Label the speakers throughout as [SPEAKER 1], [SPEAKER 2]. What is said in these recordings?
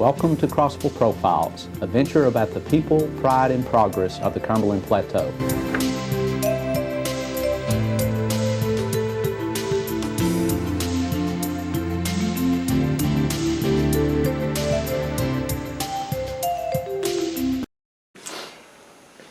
[SPEAKER 1] Welcome to Crossville Profiles, a venture about the people, pride, and progress of the Cumberland Plateau.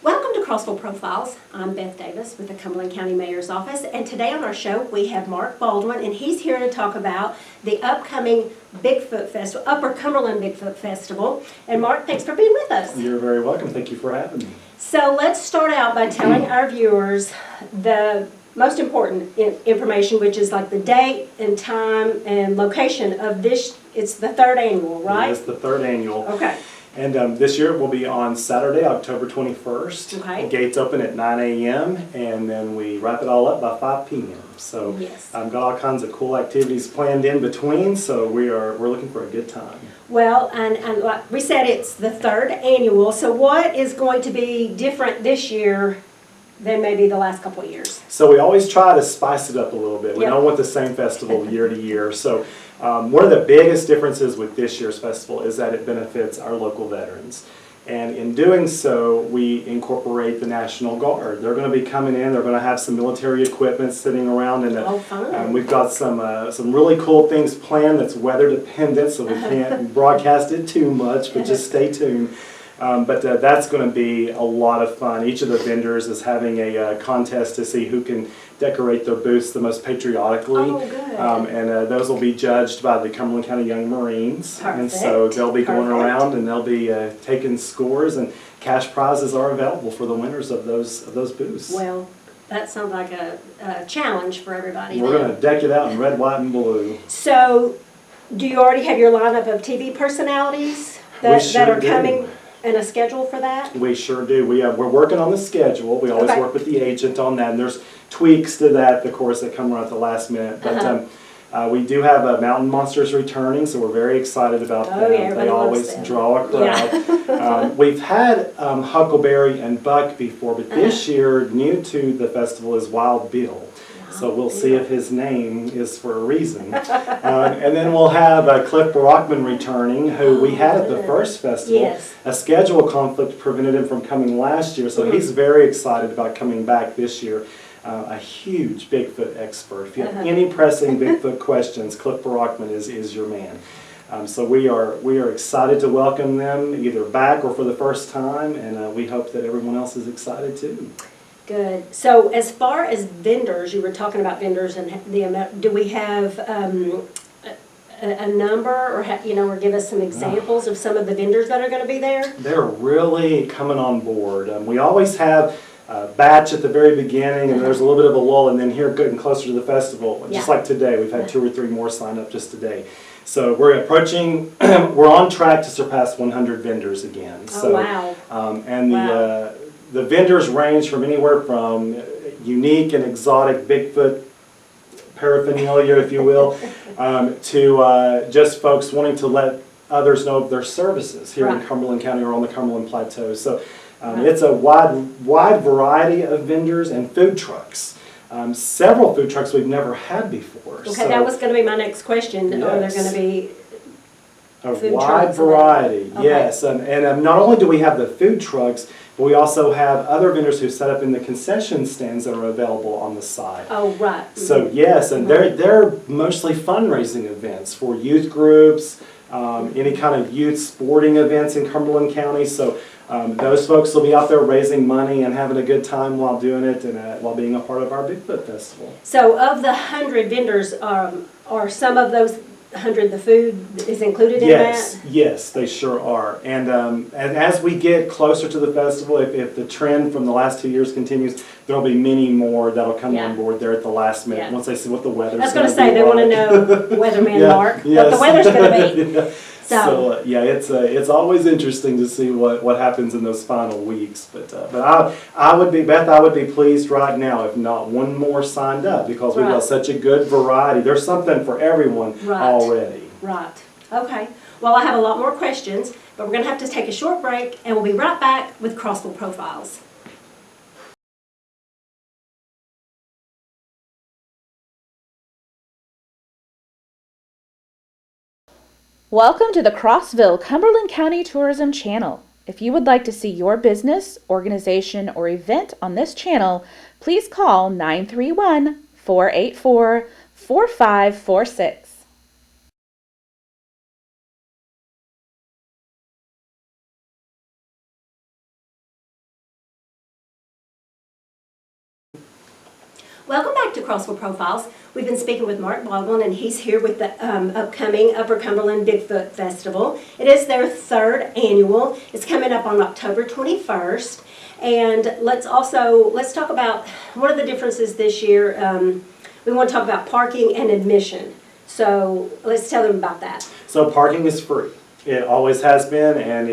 [SPEAKER 2] Welcome to Crossville Profiles. I'm Beth Davis with the Cumberland County Mayor's Office, and today on our show we have Mark Baldwin, and he's here to talk about the upcoming Bigfoot Festival, Upper Cumberland Bigfoot Festival. And Mark, thanks for being with us.
[SPEAKER 3] You're very welcome. Thank you for having me.
[SPEAKER 2] So let's start out by telling our viewers the most important information, which is like the date and time and location of this. It's the third annual, right?
[SPEAKER 3] It's the third annual.
[SPEAKER 2] Okay.
[SPEAKER 3] And this year it will be on Saturday, October 21st.
[SPEAKER 2] Okay.
[SPEAKER 3] Gates open at 9 a.m. and then we wrap it all up by 5 p.m. So
[SPEAKER 2] Yes.
[SPEAKER 3] I've got all kinds of cool activities planned in between, so we're looking for a good time.
[SPEAKER 2] Well, and like we said, it's the third annual, so what is going to be different this year than maybe the last couple of years?
[SPEAKER 3] So we always try to spice it up a little bit. We
[SPEAKER 2] Yep.
[SPEAKER 3] don't want the same festival year to year. So one of the biggest differences with this year's festival is that it benefits our local veterans. And in doing so, we incorporate the National Guard. They're going to be coming in. They're going to have some military equipment sitting around, and
[SPEAKER 2] Oh, fun.
[SPEAKER 3] we've got some really cool things planned that's weather dependent, so we can't broadcast it too much, but just stay tuned. But that's going to be a lot of fun. Each of the vendors is having a contest to see who can decorate their booths the most patriotically.
[SPEAKER 2] Oh, good.
[SPEAKER 3] And those will be judged by the Cumberland County Young Marines. And so
[SPEAKER 2] Perfect.
[SPEAKER 3] they'll be going
[SPEAKER 2] Perfect.
[SPEAKER 3] around and they'll be taking scores, and cash prizes are available for the winners of those booths.
[SPEAKER 2] Well, that sounds like a challenge for everybody.
[SPEAKER 3] We're
[SPEAKER 2] then.
[SPEAKER 3] going to deck it out in red, white, and blue.
[SPEAKER 2] So, do you already have your lineup of TV personalities that
[SPEAKER 3] sure
[SPEAKER 2] are
[SPEAKER 3] do.
[SPEAKER 2] coming and a schedule for that?
[SPEAKER 3] We sure do. We're working on the schedule. We always
[SPEAKER 2] Okay.
[SPEAKER 3] work with the agent on that, and there's tweaks to that, of course, that come around at the last minute. But we do have Mountain Monsters returning, so we're very excited about
[SPEAKER 2] Oh,
[SPEAKER 3] them.
[SPEAKER 2] yeah, everybody
[SPEAKER 3] They
[SPEAKER 2] loves
[SPEAKER 3] always
[SPEAKER 2] them.
[SPEAKER 3] draw a crowd. We've had Huckleberry and Buck before, but this year, new to the festival, is Wild Bill. So we'll see if his name is for a reason. And then we'll have Cliff Brockman returning, who we had at the first festival.
[SPEAKER 2] Yes.
[SPEAKER 3] A schedule conflict prevented him from coming last year, so he's very excited about coming back this year. A huge Bigfoot expert. If you have any pressing Bigfoot questions, Cliff Brockman is your man. So we are excited to welcome them either back or for the first time, and we hope that everyone else is excited too.
[SPEAKER 2] Good. So, as far as vendors, you were talking about vendors and the amount. Do we have a number, or or give us some examples of some of the vendors that are going to be there?
[SPEAKER 3] They're really coming on board. We always have a batch at the very beginning, and there's a little bit of a lull, and then here getting closer to the festival, just like today, we've had 2 or 3 more sign up just today. So we're approaching, we're on track to surpass 100 vendors again.
[SPEAKER 2] Oh, wow.
[SPEAKER 3] And
[SPEAKER 2] Wow.
[SPEAKER 3] the vendors range from anywhere from unique and exotic Bigfoot paraphernalia, if you will, to just folks wanting to let others know of their services here in
[SPEAKER 2] Right.
[SPEAKER 3] Cumberland County or on the Cumberland Plateau. So it's a wide variety of vendors and food trucks. Several food trucks we've never had before.
[SPEAKER 2] Okay,
[SPEAKER 3] So
[SPEAKER 2] that was going to be my next question. Are there
[SPEAKER 3] Yes.
[SPEAKER 2] going to be
[SPEAKER 3] a
[SPEAKER 2] food
[SPEAKER 3] wide
[SPEAKER 2] trucks
[SPEAKER 3] variety,
[SPEAKER 2] available?
[SPEAKER 3] yes. And not only do we have the food trucks, but we also have other vendors who set up in the concession stands that are available on the side.
[SPEAKER 2] Oh, right.
[SPEAKER 3] So yes, and they're mostly fundraising events for youth groups, any kind of youth sporting events in Cumberland County. So those folks will be out there raising money and having a good time while doing it, and while being a part of our Bigfoot Festival.
[SPEAKER 2] So, of the 100 vendors, are some of those 100 the food is included in that?
[SPEAKER 3] Yes, they sure are. And as we get closer to the festival, if the trend from the last 2 years continues, there'll be many more that'll come on board there at the last minute,
[SPEAKER 2] Yeah.
[SPEAKER 3] once they see what the weather's
[SPEAKER 2] I was
[SPEAKER 3] going
[SPEAKER 2] going
[SPEAKER 3] to
[SPEAKER 2] to
[SPEAKER 3] be
[SPEAKER 2] say, they want to
[SPEAKER 3] like.
[SPEAKER 2] know, Weatherman
[SPEAKER 3] Yeah,
[SPEAKER 2] Mark, what
[SPEAKER 3] yes.
[SPEAKER 2] the weather's going to be.
[SPEAKER 3] Yeah.
[SPEAKER 2] So,
[SPEAKER 3] So yeah, it's always interesting to see what happens in those final weeks. But I would be pleased right now if not one more signed up, because we've
[SPEAKER 2] Right.
[SPEAKER 3] got such a good variety. There's something for everyone
[SPEAKER 2] Right.
[SPEAKER 3] already.
[SPEAKER 2] right. Okay. Well, I have a lot more questions, but we're going to have to take a short break, and we'll be right back with Crossville Profiles.
[SPEAKER 4] Welcome to the Crossville, Cumberland County Tourism Channel. If you would like to see your business, organization, or event on this channel, please call 931-484-4546.
[SPEAKER 2] Welcome back to Crossville Profiles. We've been speaking with Mark Baldwin, and he's here with the upcoming Upper Cumberland Bigfoot Festival. It is their third annual. It's coming up on October 21st. And let's talk about one of the differences this year. We want to talk about parking and admission. So let's tell them about that.
[SPEAKER 3] So parking is free. It always has been, and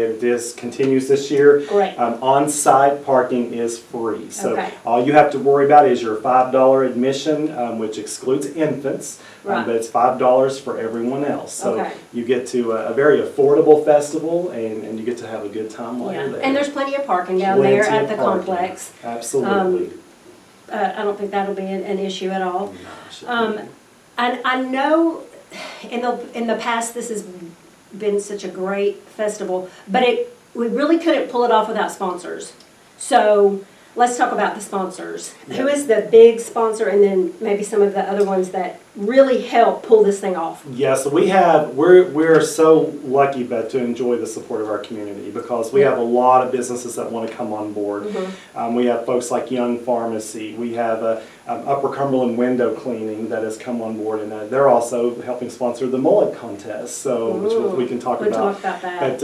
[SPEAKER 3] continues this year.
[SPEAKER 2] Great.
[SPEAKER 3] On-site parking is free. So
[SPEAKER 2] Okay.
[SPEAKER 3] all you have to worry about is your $5 admission, which excludes infants,
[SPEAKER 2] Right.
[SPEAKER 3] but it's $5 for everyone else. So
[SPEAKER 2] Okay.
[SPEAKER 3] you get to a very affordable festival, and you get to have a good time while you're there.
[SPEAKER 2] And there's plenty of parking down there
[SPEAKER 3] Plenty
[SPEAKER 2] at
[SPEAKER 3] of
[SPEAKER 2] the
[SPEAKER 3] parking.
[SPEAKER 2] complex.
[SPEAKER 3] Absolutely.
[SPEAKER 2] I don't think that'll be an issue at all.
[SPEAKER 3] No, it shouldn't be.
[SPEAKER 2] And I know in the past this has been such a great festival, but we really couldn't pull it off without sponsors. So let's talk about the sponsors. Who is the big sponsor, and then maybe some of the other ones that really help pull this thing off?
[SPEAKER 3] Yeah, so we're so lucky, Beth, to enjoy the support of our community, because we have a lot of businesses that want to come on board. We have folks like Young Pharmacy. We have Upper Cumberland Window Cleaning that has come on board, and they're also helping sponsor the mullet contest. So which we can talk
[SPEAKER 2] We'll
[SPEAKER 3] about.
[SPEAKER 2] talk about that.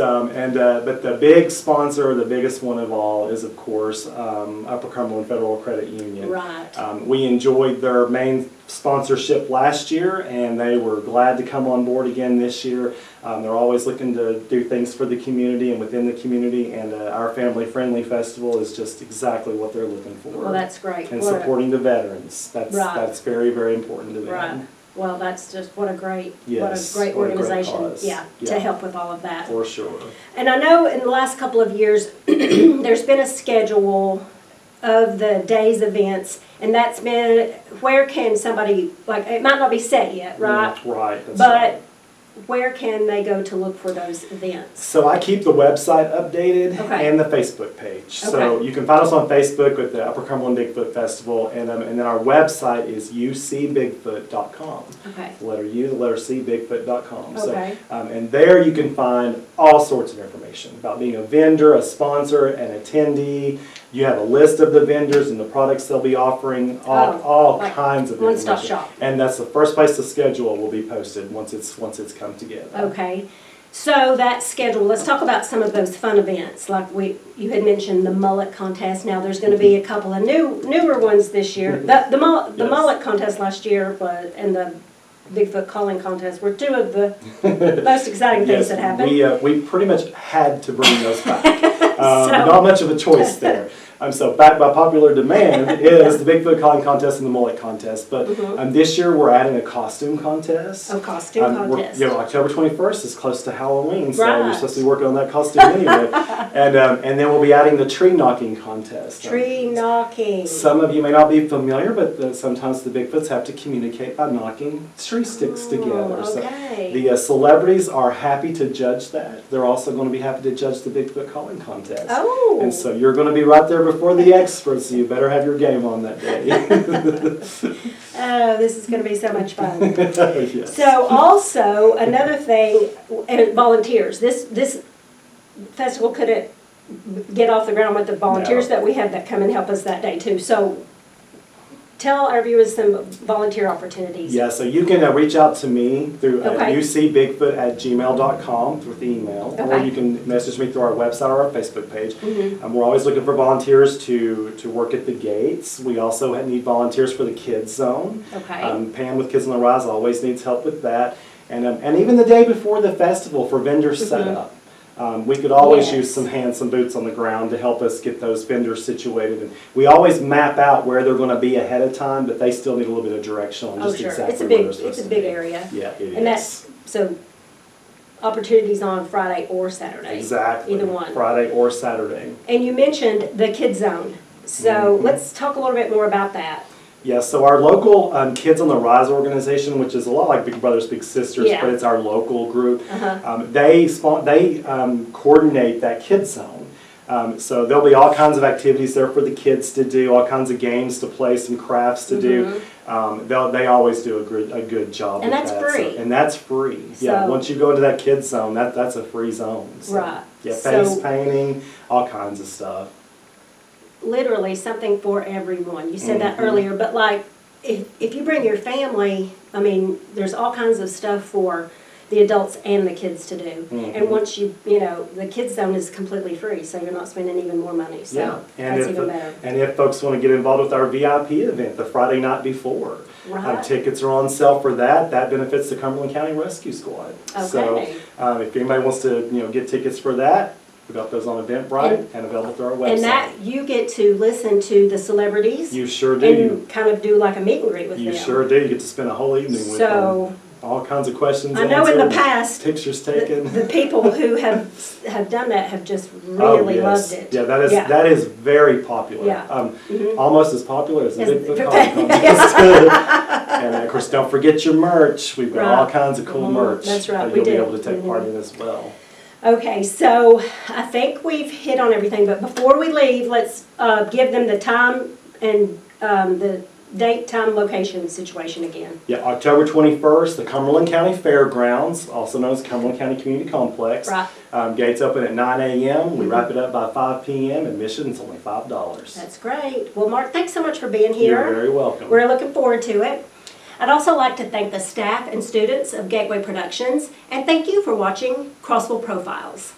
[SPEAKER 3] But the big sponsor, the biggest one of all, is of course Upper Cumberland Federal Credit Union.
[SPEAKER 2] Right.
[SPEAKER 3] We enjoyed their main sponsorship last year, and they were glad to come on board again this year. They're always looking to do things for the community and within the community, and our family-friendly festival is just exactly what they're looking for.
[SPEAKER 2] Well, that's great.
[SPEAKER 3] And
[SPEAKER 2] What a-
[SPEAKER 3] supporting the veterans. That's very, very important to them.
[SPEAKER 2] Right. Well, that's just what a great
[SPEAKER 3] Yes,
[SPEAKER 2] what a great
[SPEAKER 3] what a great
[SPEAKER 2] organization.
[SPEAKER 3] cause.
[SPEAKER 2] Yeah,
[SPEAKER 3] Yeah.
[SPEAKER 2] to help with all of that.
[SPEAKER 3] For sure.
[SPEAKER 2] And I know in the last couple of years, there's been a schedule of the day's events, and that's been, where can somebody, like, it might not be set yet, right?
[SPEAKER 3] Right. That's right.
[SPEAKER 2] But where can they go to look for those events?
[SPEAKER 3] So I keep the website updated
[SPEAKER 2] Okay.
[SPEAKER 3] and the Facebook page. So
[SPEAKER 2] Okay.
[SPEAKER 3] you can find us on Facebook with the Upper Cumberland Bigfoot Festival, and then our website is ucbigfoot.com.
[SPEAKER 2] Okay.
[SPEAKER 3] The letter U, the letter C, bigfoot.com.
[SPEAKER 2] Okay.
[SPEAKER 3] And there you can find all sorts of information about being a vendor, a sponsor, an attendee. You have a list of the vendors and the products they'll be offering, all
[SPEAKER 2] like
[SPEAKER 3] kinds of
[SPEAKER 2] one-stop
[SPEAKER 3] information.
[SPEAKER 2] shop.
[SPEAKER 3] And that's the first place the schedule will be posted once it's come together.
[SPEAKER 2] Okay. So that schedule, let's talk about some of those fun events. Like you had mentioned the mullet contest. Now there's going to be a couple of newer ones this year. The
[SPEAKER 3] Yes.
[SPEAKER 2] mullet contest last year and the Bigfoot calling contest were two of the most exciting things that happened.
[SPEAKER 3] We pretty much had to bring those back.
[SPEAKER 2] So-
[SPEAKER 3] Not much of a choice there. So back by popular demand is the Bigfoot calling contest and the mullet contest. But this year we're adding a costume contest.
[SPEAKER 2] A costume contest.
[SPEAKER 3] October 21st is close to Halloween, so
[SPEAKER 2] Right.
[SPEAKER 3] you're supposed to be working on that costume anyway. And then we'll be adding the tree knocking contest.
[SPEAKER 2] Tree knocking.
[SPEAKER 3] Some of you may not be familiar, but sometimes the Bigfoots have to communicate by knocking tree sticks together.
[SPEAKER 2] Okay.
[SPEAKER 3] So the celebrities are happy to judge that. They're also going to be happy to judge the Bigfoot calling contest.
[SPEAKER 2] Oh.
[SPEAKER 3] And so you're going to be right there before the experts, so you better have your game on that day.
[SPEAKER 2] Oh, this is going to be so much fun.
[SPEAKER 3] Yes.
[SPEAKER 2] So also, another thing, volunteers. This festival couldn't get off the ground with the volunteers
[SPEAKER 3] No.
[SPEAKER 2] that we have that come and help us that day too. So tell our viewers some volunteer opportunities.
[SPEAKER 3] Yeah, so you can reach out to me through
[SPEAKER 2] Okay.
[SPEAKER 3] ucbigfoot@gmail.com with email, or
[SPEAKER 2] Okay.
[SPEAKER 3] you can message me through our website or our Facebook page.
[SPEAKER 2] Mhm.
[SPEAKER 3] We're always looking for volunteers to work at the gates. We also need volunteers for the kids zone.
[SPEAKER 2] Okay.
[SPEAKER 3] Pam with Kids on the Rise always needs help with that. And even the day before the festival for vendor setup. We could always
[SPEAKER 2] Yes.
[SPEAKER 3] use some hands, some boots on the ground to help us get those vendors situated. And we always map out where they're going to be ahead of time, but they still need a little bit of direction on
[SPEAKER 2] Oh,
[SPEAKER 3] just
[SPEAKER 2] sure.
[SPEAKER 3] exactly
[SPEAKER 2] It's a
[SPEAKER 3] where
[SPEAKER 2] big,
[SPEAKER 3] they're supposed
[SPEAKER 2] it's a
[SPEAKER 3] to
[SPEAKER 2] big
[SPEAKER 3] be.
[SPEAKER 2] area.
[SPEAKER 3] Yeah, it is.
[SPEAKER 2] And that's, so opportunities on Friday or Saturday.
[SPEAKER 3] Exactly.
[SPEAKER 2] Either one.
[SPEAKER 3] Friday or Saturday.
[SPEAKER 2] And you mentioned the kids zone. So
[SPEAKER 3] Mhm.
[SPEAKER 2] let's talk a little bit more about that.
[SPEAKER 3] Yeah, so our local Kids on the Rise organization, which is a lot like Big Brothers Big Sisters,
[SPEAKER 2] Yeah.
[SPEAKER 3] but it's our local group,
[SPEAKER 2] Uh-huh.
[SPEAKER 3] they coordinate that kids zone. So there'll be all kinds of activities there for the kids to do, all kinds of games to play, some crafts to do. They always do a good job.
[SPEAKER 2] And
[SPEAKER 3] with
[SPEAKER 2] that's
[SPEAKER 3] that.
[SPEAKER 2] free.
[SPEAKER 3] So, and that's free. Yeah,
[SPEAKER 2] So-
[SPEAKER 3] once you go into that kids zone, that's a free zone. So,
[SPEAKER 2] Right.
[SPEAKER 3] Yeah,
[SPEAKER 2] So-
[SPEAKER 3] face painting, all kinds of stuff.
[SPEAKER 2] Literally something for everyone. You said that
[SPEAKER 3] Mhm.
[SPEAKER 2] earlier, but like, if you bring your family, I mean, there's all kinds of stuff for the adults and the kids to do.
[SPEAKER 3] Mhm.
[SPEAKER 2] And once the kids zone is completely free, so you're not spending even more money, so
[SPEAKER 3] Yeah, and
[SPEAKER 2] that's
[SPEAKER 3] if,
[SPEAKER 2] even better.
[SPEAKER 3] and if folks want to get involved with our VIP event, the Friday night before,
[SPEAKER 2] Right.
[SPEAKER 3] tickets are on sale for that. That benefits the Cumberland County Rescue Squad. So
[SPEAKER 2] Okay.
[SPEAKER 3] if anybody wants to get tickets for that, we've got those on Eventbrite and available through our website.
[SPEAKER 2] And that, you get to listen to the celebrities.
[SPEAKER 3] You sure do.
[SPEAKER 2] And kind of do like a meet and greet with
[SPEAKER 3] You
[SPEAKER 2] them.
[SPEAKER 3] sure do. You get to spend a whole evening with them.
[SPEAKER 2] So,
[SPEAKER 3] All kinds of questions
[SPEAKER 2] I know in the
[SPEAKER 3] answered,
[SPEAKER 2] past,
[SPEAKER 3] pictures taken.
[SPEAKER 2] the people who have done that have just
[SPEAKER 3] Oh,
[SPEAKER 2] really
[SPEAKER 3] yes.
[SPEAKER 2] loved it.
[SPEAKER 3] Yeah, that is very popular.
[SPEAKER 2] Yeah. Mm-hmm.
[SPEAKER 3] Almost as popular as the
[SPEAKER 2] As
[SPEAKER 3] Bigfoot
[SPEAKER 2] the-
[SPEAKER 3] Coffee Contest. And of course, don't forget your merch. We've got all
[SPEAKER 2] Right.
[SPEAKER 3] kinds of cool
[SPEAKER 2] Mhm.
[SPEAKER 3] merch
[SPEAKER 2] That's right,
[SPEAKER 3] that
[SPEAKER 2] we
[SPEAKER 3] you'll be
[SPEAKER 2] do.
[SPEAKER 3] able to take part in as well.
[SPEAKER 2] Okay, so I think we've hit on everything, but before we leave, let's give them the time and the date, time, location situation again.
[SPEAKER 3] Yeah, October 21st, the Cumberland County Fairgrounds, also known as Cumberland County Community Complex.
[SPEAKER 2] Right.
[SPEAKER 3] Gates open at 9 a.m. We wrap it up by 5 p.m. Admission's only $5.
[SPEAKER 2] That's great. Well, Mark, thanks so much for being here.
[SPEAKER 3] You're very welcome.
[SPEAKER 2] We're looking forward to it. I'd also like to thank the staff and students of Gateway Productions, and thank you for watching Crossville Profiles.